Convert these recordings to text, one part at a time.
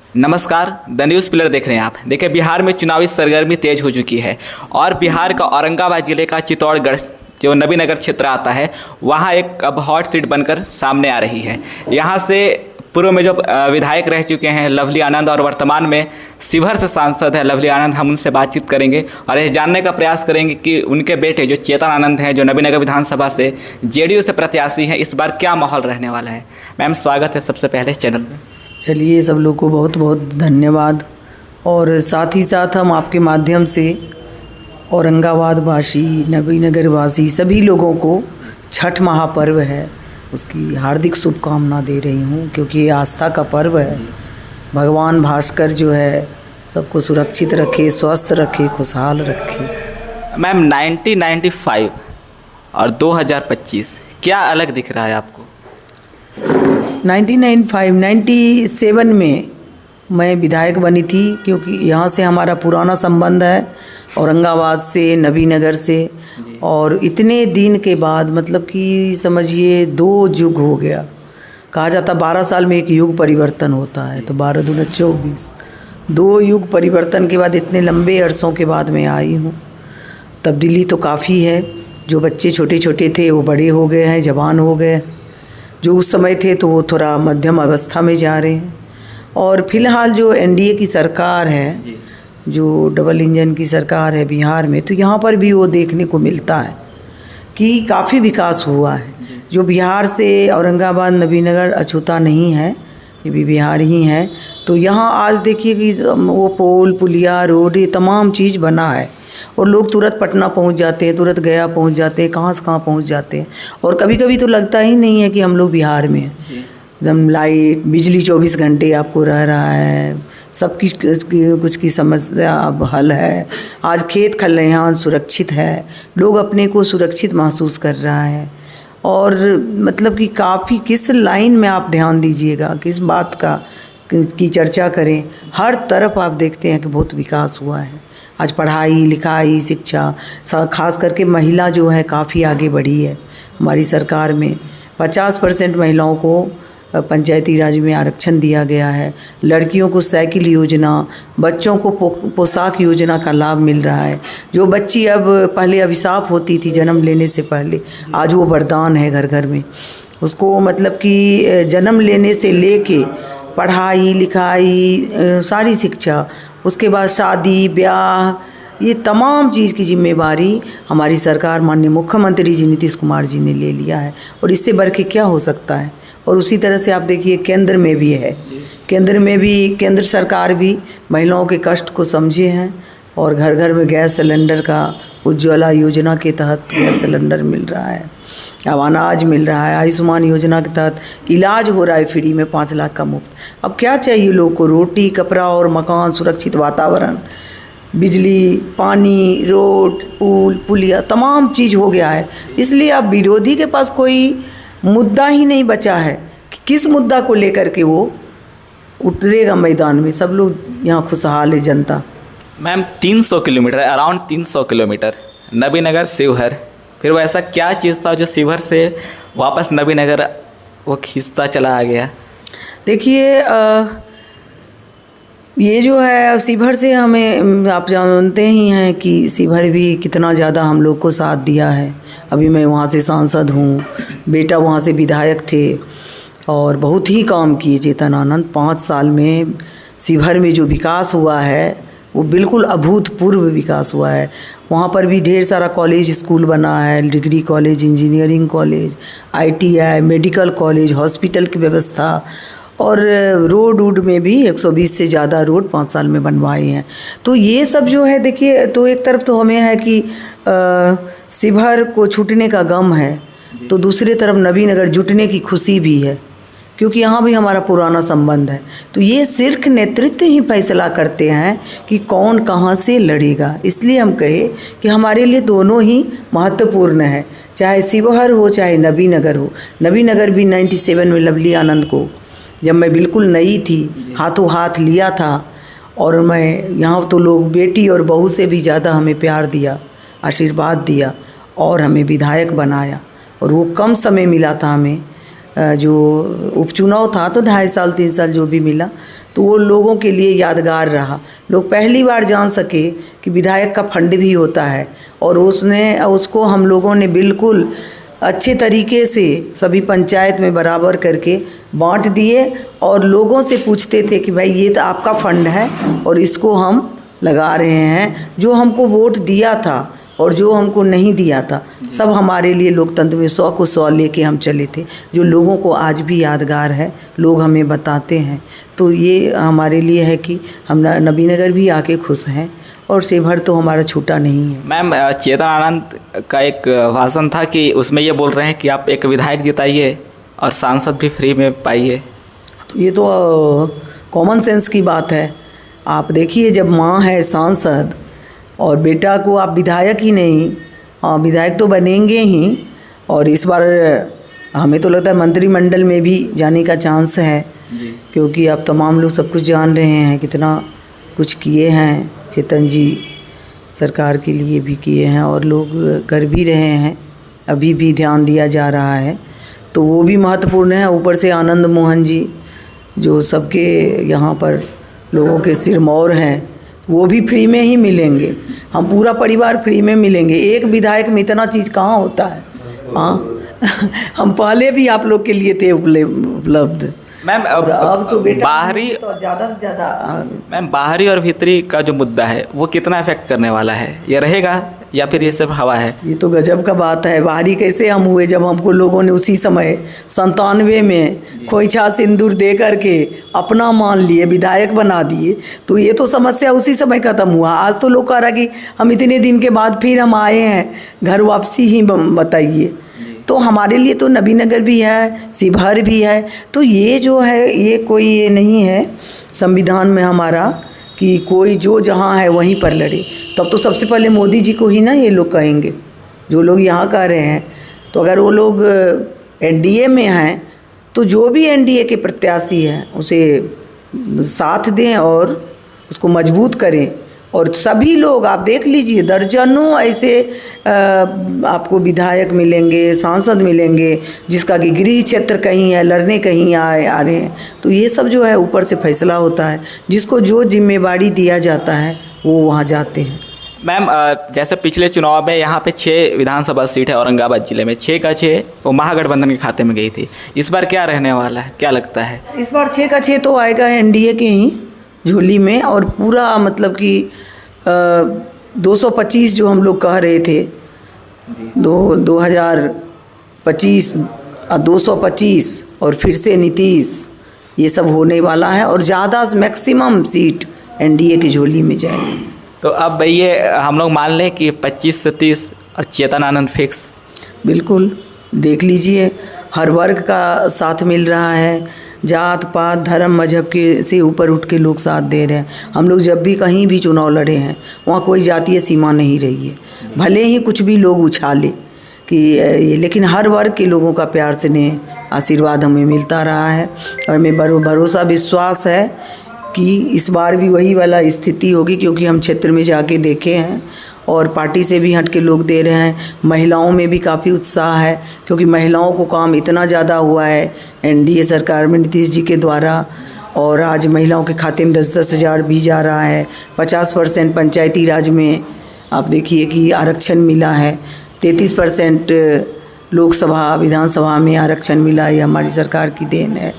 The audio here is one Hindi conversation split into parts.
नमस्कार, द न्यूज़ पिलर देख रहे हैं आप। देखिए, बिहार में चुनावी सरगर्मी तेज हो चुकी है और बिहार का औरंगाबाद जिले का चित्तौड़गढ़ जो नबीनगर क्षेत्र आता है, वहाँ एक अब हॉट सीट बनकर सामने आ रही है। यहाँ से पूर्व में जो विधायक रह चुके हैं लवली आनंद और वर्तमान में शिवहर से सांसद है लवली आनंद, हम उनसे बातचीत करेंगे और यह जानने का प्रयास करेंगे कि उनके बेटे जो चेतन आनंद हैं, जो नबीनगर विधानसभा से जेडीयू से प्रत्याशी हैं, इस बार क्या माहौल रहने वाला है। मैम, स्वागत है सबसे पहले चैनल में। चलिए, सब लोग को बहुत बहुत धन्यवाद। और साथ ही साथ हम आपके माध्यम से औरंगाबाद वासी, नबीनगर वासी सभी लोगों को छठ महापर्व है उसकी हार्दिक शुभकामना दे रही हूँ, क्योंकि ये आस्था का पर्व है। भगवान भास्कर जो है सबको सुरक्षित रखे, स्वस्थ रखे, खुशहाल रखे। मैम, 1995 और 2025 क्या अलग दिख रहा है आपको? 1997 में मैं विधायक बनी थी, क्योंकि यहाँ से हमारा पुराना संबंध है, औरंगाबाद से, नबीनगर से। और इतने दिन के बाद, मतलब कि समझिए 2 युग हो गया। कहा जाता 12 साल में एक युग परिवर्तन होता है, तो 12 दूना 24, 2 युग परिवर्तन के बाद इतने लंबे अरसों के बाद मैं आई हूँ। तब्दीली तो काफ़ी है। जो बच्चे छोटे छोटे थे वो बड़े हो गए हैं, जवान हो गए। जो उस समय थे तो वो थोड़ा मध्यम अवस्था में जा रहे हैं। और फिलहाल जो एनडीए की सरकार है, जो डबल इंजन की सरकार है बिहार में, तो यहाँ पर भी वो देखने को मिलता है कि काफ़ी विकास हुआ है। जो बिहार से औरंगाबाद नबीनगर अछूता नहीं है, ये भी बिहार ही है। तो यहाँ आज देखिए कि वो पोल, पुलिया, रोड, ये तमाम चीज़ बना है और लोग तुरंत पटना पहुंच जाते हैं, तुरंत गया पहुंच जाते हैं, कहाँ से कहाँ पहुंच जाते हैं। और कभी कभी तो लगता ही नहीं है कि हम लोग बिहार में हैं। एकदम लाइट, बिजली 24 घंटे आपको रह रहा है। सब कुछ की समस्या अब हल है। आज खेत खलिहान सुरक्षित है, लोग अपने को सुरक्षित महसूस कर रहा है। और मतलब कि काफ़ी किस लाइन में आप ध्यान दीजिएगा, किस बात की चर्चा करें, हर तरफ आप देखते हैं कि बहुत विकास हुआ है। आज पढ़ाई लिखाई, शिक्षा, खास करके महिला जो है काफ़ी आगे बढ़ी है। हमारी सरकार में 50% महिलाओं को पंचायती राज में आरक्षण दिया गया है। लड़कियों को साइकिल योजना, बच्चों को पोशाक योजना का लाभ मिल रहा है। जो बच्ची अब पहले अभिशाप होती थी जन्म लेने से पहले, आज वो वरदान है घर घर में। उसको मतलब कि जन्म लेने से लेके पढ़ाई लिखाई, सारी शिक्षा, उसके बाद शादी ब्याह, ये तमाम चीज़ की जिम्मेवारी हमारी सरकार माननीय मुख्यमंत्री जी नीतीश कुमार जी ने ले लिया है। और इससे बढ़ के क्या हो सकता है। और उसी तरह से आप देखिए केंद्र में भी है, केंद्र में भी केंद्र सरकार भी महिलाओं के कष्ट को समझे हैं और घर घर में गैस सिलेंडर का, उज्ज्वला योजना के तहत गैस सिलेंडर मिल रहा है, अब अनाज मिल रहा है। आयुष्मान योजना के तहत इलाज हो रहा है फ्री में 5 लाख का मुफ्त। अब क्या चाहिए लोग को? रोटी, कपड़ा और मकान, सुरक्षित वातावरण, बिजली, पानी, रोड, पुल, पुलिया, तमाम चीज़ हो गया है। इसलिए अब विरोधी के पास कोई मुद्दा ही नहीं बचा है कि किस मुद्दा को लेकर के वो उतरेगा मैदान में। सब लोग यहाँ खुशहाल है, जनता। Ma'am, 300 kilometre, around 300 kilometre Nabinagar Sheohar, फिर वो ऐसा क्या चीज़ था जो शिवहर से वापस नबीनगर वो खींचता चला आ गया? देखिए, ये जो है शिवहर से हमें, आप जानते ही हैं कि शिवहर भी कितना ज़्यादा हम लोग को साथ दिया है। अभी मैं वहाँ से सांसद हूँ, बेटा वहाँ से विधायक थे और बहुत ही काम किए चेतन आनंद। 5 साल में शिवहर में जो विकास हुआ है वो बिल्कुल अभूतपूर्व विकास हुआ है। वहाँ पर भी ढेर सारा कॉलेज स्कूल बना है, degree college, engineering college, ITI, medical college, hospital की व्यवस्था। और रोड में भी 120 से ज़्यादा रोड 5 साल में बनवाए हैं। तो ये सब जो है देखिए, तो एक तरफ तो हमें है कि शिवहर को छूटने का गम है, तो दूसरी तरफ नबीनगर जुटने की खुशी भी है, क्योंकि यहाँ भी हमारा पुराना संबंध है। तो ये सिर्फ नेतृत्व ही फैसला करते हैं कि कौन कहाँ से लड़ेगा। इसलिए हम कहे कि हमारे लिए दोनों ही महत्वपूर्ण है, चाहे शिवहर हो चाहे नबीनगर हो। नबीनगर भी 97 में लवली आनंद को, जब मैं बिल्कुल नई थी, हाथों हाथ लिया था। और मैं यहाँ तो लोग बेटी और बहू से भी ज़्यादा हमें प्यार दिया, आशीर्वाद दिया और हमें विधायक बनाया। और वो कम समय मिला था हमें, जो उपचुनाव था तो 2.5 साल 3 साल जो भी मिला, तो वो लोगों के लिए यादगार रहा। लोग पहली बार जान सके कि विधायक का फंड भी होता है, और उसको हम लोगों ने बिल्कुल अच्छे तरीके से सभी पंचायत में बराबर करके बांट दिए, और लोगों से पूछते थे कि भाई ये तो आपका फंड है और इसको हम लगा रहे हैं। जो हमको वोट दिया था और जो हमको नहीं दिया था, सब हमारे लिए लोकतंत्र में 100 को 100 लेके हम चले थे, जो लोगों को आज भी यादगार है, लोग हमें बताते हैं। तो ये हमारे लिए है कि हम नबीनगर भी आके खुश हैं, और शिवहर तो हमारा छूटा नहीं है। मैम, चेतन आनंद का एक भाषण था कि उसमें ये बोल रहे हैं कि आप एक विधायक जिताइए और सांसद भी फ्री में पाइए। तो ये तो कॉमन सेंस की बात है। आप देखिए, जब माँ है सांसद और बेटा को आप विधायक ही नहीं, हाँ विधायक तो बनेंगे ही, और इस बार हमें तो लगता है मंत्रिमंडल में भी जाने का चांस है, क्योंकि अब तमाम लोग सब कुछ जान रहे हैं, कितना कुछ किए हैं चेतन जी, सरकार के लिए भी किए हैं और लोग कर भी रहे हैं, अभी भी ध्यान दिया जा रहा है, तो वो भी महत्वपूर्ण है। ऊपर से आनंद मोहन जी जो सबके यहाँ पर लोगों के सिरमौर हैं, वो भी फ्री में ही मिलेंगे, हम पूरा परिवार फ्री में मिलेंगे। एक विधायक में इतना चीज़ कहाँ होता है। हाँ हम पहले भी आप लोग के लिए थे उपलब्ध। मैम, अब तो बेटा बाहरी तो ज़्यादा से ज़्यादा। मैम, बाहरी और भीतरी का जो मुद्दा है वो कितना इफेक्ट करने वाला है, ये रहेगा या फिर ये सिर्फ हवा है? ये तो गजब का बात है। बाहरी कैसे हम हुए, जब हमको लोगों ने उसी समय 97 में खोइछा सिंदूर दे करके अपना मान लिए, विधायक बना दिए, तो ये तो समस्या उसी समय ख़त्म हुआ। आज तो लोग कह रहा कि हम इतने दिन के बाद फिर हम आए हैं, घर वापसी ही बताइए। तो हमारे लिए तो नबीनगर भी है, शिवहर भी है, तो ये जो है ये कोई ये नहीं है संविधान में हमारा कि कोई जो जहाँ है वहीं पर लड़े। तब तो सबसे पहले मोदी जी को ही ना ये लोग कहेंगे, जो लोग यहाँ कह रहे हैं। तो अगर वो लोग एनडीए में हैं तो जो भी एनडीए के प्रत्याशी हैं उसे साथ दें और उसको मजबूत करें। और सभी लोग आप देख लीजिए, दर्जनों ऐसे आपको विधायक मिलेंगे, सांसद मिलेंगे, जिसका कि गृह क्षेत्र कहीं है, लड़ने कहीं आ रहे हैं। तो ये सब जो है ऊपर से फैसला होता है, जिसको जो जिम्मेवारी दिया जाता है वो वहाँ जाते हैं। मैम, जैसे पिछले चुनाव में यहाँ पे 6 विधानसभा सीट है औरंगाबाद जिले में, 6 का 6 वो महागठबंधन के खाते में गई थी। इस बार क्या रहने वाला है, क्या लगता है? इस बार 6 का 6 तो आएगा एनडीए के ही झोली में, और पूरा मतलब कि 225 जो हम लोग कह रहे थे 2025 225 और फिर से नीतीश, ये सब होने वाला है, और ज़्यादा मैक्सिमम सीट एनडीए की झोली में जाएगी। तो अब ये हम लोग मान लें कि 25 से 30 और चेतन आनंद फिक्स? बिल्कुल, देख लीजिए हर वर्ग का साथ मिल रहा है, जात पात धर्म मजहब के से ऊपर उठ के लोग साथ दे रहे हैं। हम लोग जब भी कहीं भी चुनाव लड़े हैं वहाँ कोई जातीय सीमा नहीं रही है, भले ही कुछ भी लोग उछाले कि लेकिन हर वर्ग के लोगों का प्यार स्नेह आशीर्वाद हमें मिलता रहा है। और हमें भरोसा विश्वास है कि इस बार भी वही वाला स्थिति होगी, क्योंकि हम क्षेत्र में जाके देखे हैं और पार्टी से भी हट के लोग दे रहे हैं। महिलाओं में भी काफ़ी उत्साह है, क्योंकि महिलाओं को काम इतना ज़्यादा हुआ है एनडीए सरकार में नीतीश जी के द्वारा, और आज महिलाओं के खाते में 10-10 हज़ार भी जा रहा है। 50% पंचायती राज में आप देखिए कि आरक्षण मिला है, 33% लोकसभा विधानसभा में आरक्षण मिला, ये हमारी सरकार की देन है।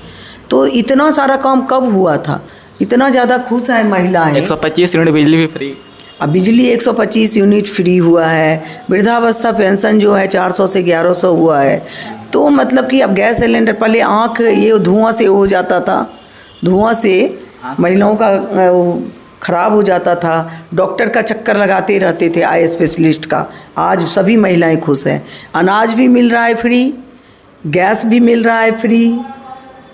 तो इतना सारा काम कब हुआ था, इतना ज़्यादा खुश है महिलाएं। 125 यूनिट बिजली भी फ्री, अब बिजली 125 यूनिट फ्री हुआ है। वृद्धावस्था पेंशन जो है 400 से 1100 हुआ है। तो मतलब कि अब गैस सिलेंडर, पहले आँख ये धुआं से हो जाता था, धुआं से महिलाओं का ख़राब हो जाता था, डॉक्टर का चक्कर लगाते रहते थे आई स्पेशलिस्ट का। आज सभी महिलाएं खुश हैं, अनाज भी मिल रहा है फ्री, गैस भी मिल रहा है फ्री,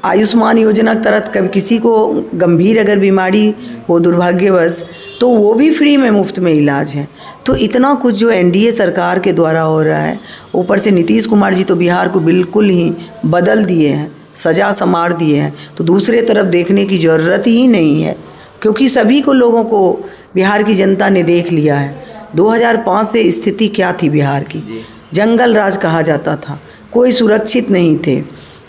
आयुष्मान योजना के तहत कभी किसी को गंभीर अगर बीमारी हो दुर्भाग्यवश तो वो भी फ्री में मुफ्त में इलाज है। तो इतना कुछ जो एनडीए सरकार के द्वारा हो रहा है, ऊपर से नीतीश कुमार जी तो बिहार को बिल्कुल ही बदल दिए हैं, सजा संवार दिए हैं। तो दूसरे तरफ देखने की ज़रूरत ही नहीं है, क्योंकि सभी को लोगों को बिहार की जनता ने देख लिया है। 2005 से स्थिति क्या थी बिहार की, जंगल राज कहा जाता था, कोई सुरक्षित नहीं थे,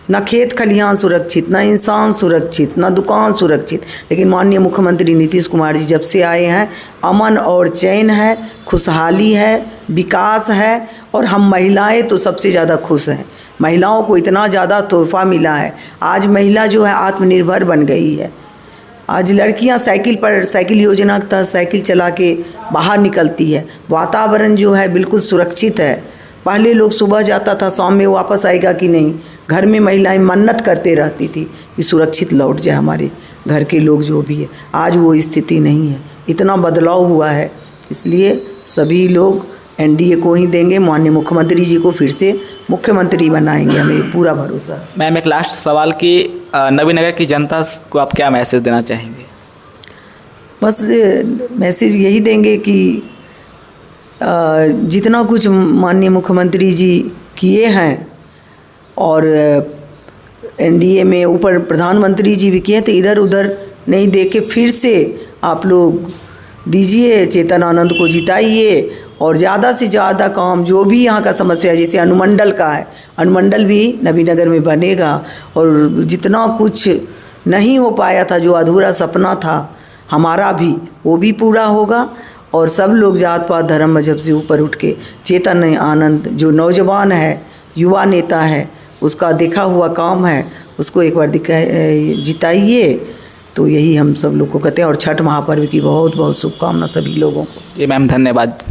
ना खेत खलिहान सुरक्षित, ना इंसान सुरक्षित, ना दुकान सुरक्षित। लेकिन माननीय मुख्यमंत्री नीतीश कुमार जी जब से आए हैं, अमन और चैन है, खुशहाली है, विकास है, और हम महिलाएं तो सबसे ज़्यादा खुश हैं। महिलाओं को इतना ज़्यादा तोहफा मिला है। आज महिला जो है आत्मनिर्भर बन गई है। आज लड़कियां साइकिल योजना के तहत साइकिल चला के बाहर निकलती है। वातावरण जो है बिल्कुल सुरक्षित है। पहले लोग सुबह जाता था, शाम में वापस आएगा कि नहीं। घर में महिलाएं मन्नत करते रहती थी कि सुरक्षित लौट जाए हमारे घर के लोग जो भी है। आज वो स्थिति नहीं है, इतना बदलाव हुआ है। इसलिए सभी लोग एनडीए को ही देंगे। माननीय मुख्यमंत्री जी को फिर से मुख्यमंत्री बनाएंगे, हमें पूरा भरोसा है। मैम, एक लास्ट सवाल कि नबीनगर की जनता को आप क्या मैसेज देना चाहेंगे? बस मैसेज यही देंगे कि जितना कुछ माननीय मुख्यमंत्री जी किए हैं और एनडीए में ऊपर प्रधानमंत्री जी भी किए, तो इधर उधर नहीं देख के फिर से आप लोग दीजिए, चेतन आनंद को जिताइए, और ज़्यादा से ज़्यादा काम जो भी यहाँ का समस्या है, जैसे अनुमंडल का है, अनुमंडल भी नबीनगर में बनेगा, और जितना कुछ नहीं हो पाया था, जो अधूरा सपना था हमारा भी, वो भी पूरा होगा। और सब लोग जात पात धर्म मजहब से ऊपर उठ के चेतन आनंद जो नौजवान है, युवा नेता है, उसका देखा हुआ काम है, उसको एक बार जिताइए। तो यही हम सब लोग को कहते हैं। और छठ महापर्व की बहुत बहुत शुभकामना सभी लोगों को। जी मैम, धन्यवाद।